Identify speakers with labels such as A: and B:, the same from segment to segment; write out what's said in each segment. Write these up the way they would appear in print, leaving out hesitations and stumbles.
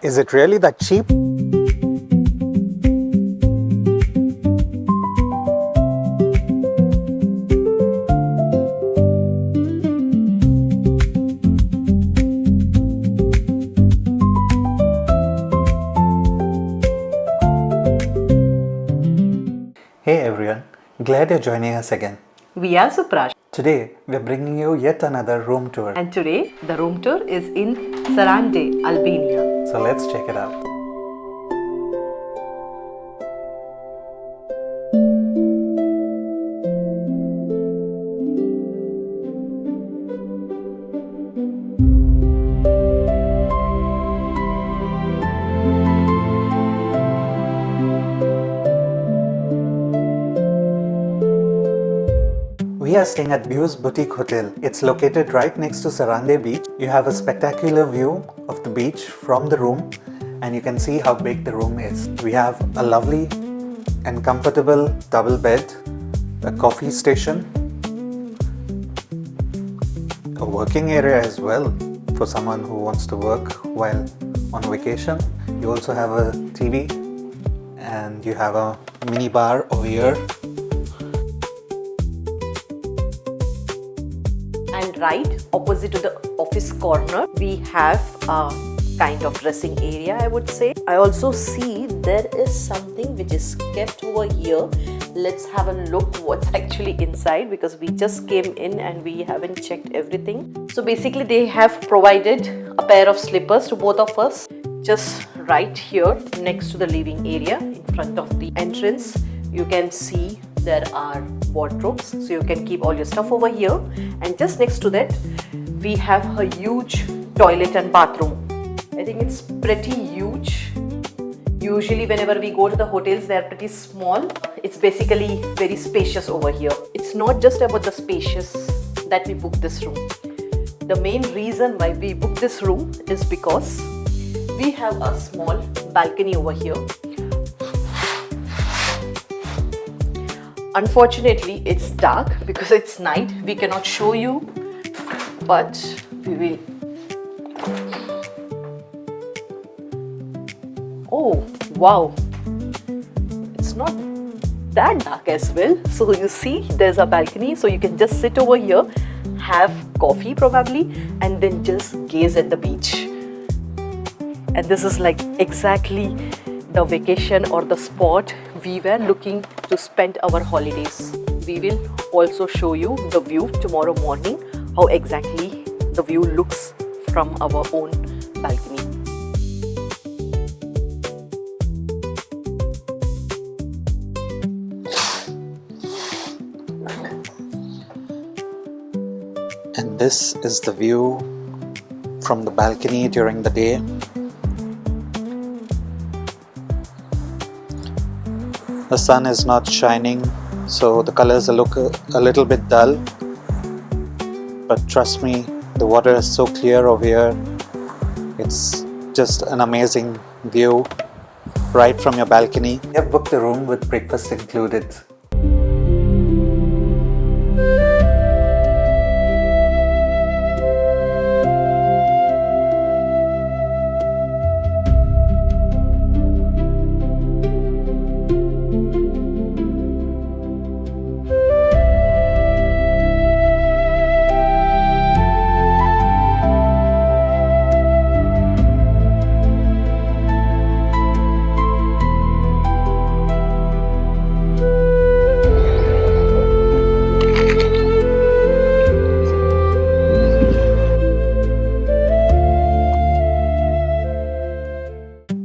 A: Is it really that cheap? Hey everyone, glad you're joining us again.
B: We are SuprAash,
A: Today, we're bringing you yet another room tour.
B: and today the room tour is in Sarandë, Albania.
A: So let's check it out. We are staying at Buzë Boutique Hotel. It's located right next to Sarandë beach. You have a spectacular view of the beach from the room, and you can see how big the room is. We have a lovely and comfortable double bed, a coffee station, a working area as well for someone who wants to work while on vacation. You also have a TV and you have a mini bar over here.
B: And right opposite to the office corner, we have a kind of dressing area, I would say. I also see there is something which is kept over here. Let's have a look what's actually inside, because we just came in and we haven't checked everything. So basically they have provided a pair of slippers to both of us, just right here next to the living area in front of the entrance. You can see there are wardrobes, so you can keep all your stuff over here, and just next to that we have a huge toilet and bathroom. I think it's pretty huge. Usually whenever we go to the hotels, they are pretty small. It's basically very spacious over here. It's not just about the spacious that we booked this room. The main reason why we booked this room is because we have a small balcony over here. Unfortunately, it's dark because it's night. We cannot show you, but we will. Oh, wow. It's not that dark as well. So you see, there's a balcony, so you can just sit over here, have coffee probably, and then just gaze at the beach. And this is like exactly the vacation or the spot we were looking to spend our holidays. We will also show you the view tomorrow morning, how exactly the view looks from our own balcony.
A: And this is the view from the balcony during the day. The sun is not shining, so the colors look a little bit dull. But trust me, the water is so clear over here. It's just an amazing view right from your balcony. We have booked a room with breakfast included.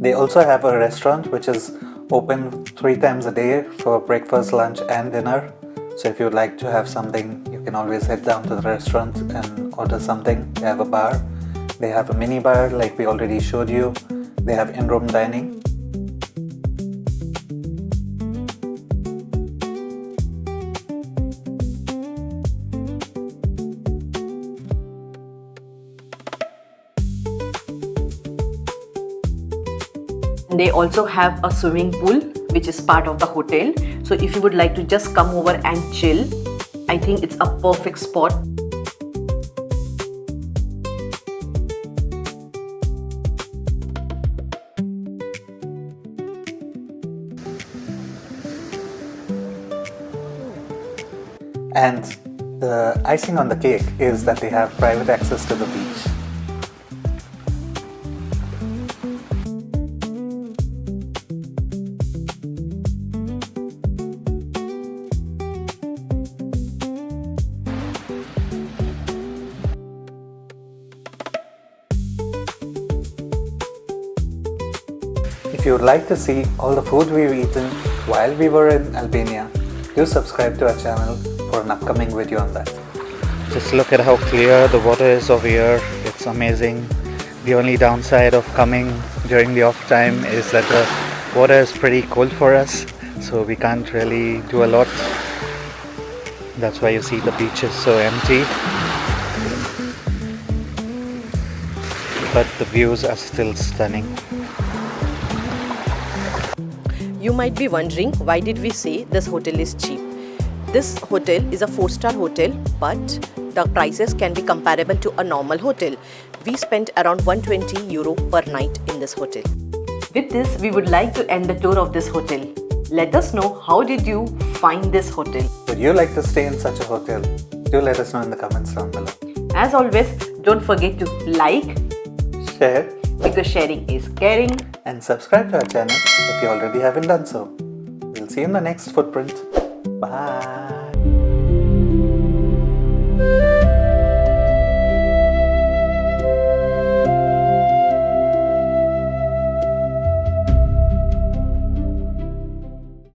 A: They also have a restaurant which is open 3 times a day for breakfast, lunch and dinner. So if you'd like to have something, you can always head down to the restaurant and order something. They have a bar. They have a mini bar like we already showed you. They have in-room dining.
B: They also have a swimming pool which is part of the hotel. So if you would like to just come over and chill, I think it's a perfect spot.
A: And the icing on the cake is that they have private access to the beach. If you would like to see all the food we've eaten while we were in Albania, do subscribe to our channel for an upcoming video on that. Just look at how clear the water is over here. It's amazing. The only downside of coming during the off time is that the water is pretty cold for us, so we can't really do a lot. That's why you see the beach is so empty. But the views are still stunning.
B: You might be wondering, why did we say this hotel is cheap? This hotel is a 4-star hotel, but the prices can be comparable to a normal hotel. We spent around €120 per night in this hotel. With this, we would like to end the tour of this hotel. Let us know, how did you find this hotel?
A: Would you like to stay in such a hotel? Do let us know in the comments down below.
B: As always, don't forget to like,
A: share,
B: because sharing is caring,
A: and subscribe to our channel if you already haven't done so. We'll see you in the next footprint. Bye.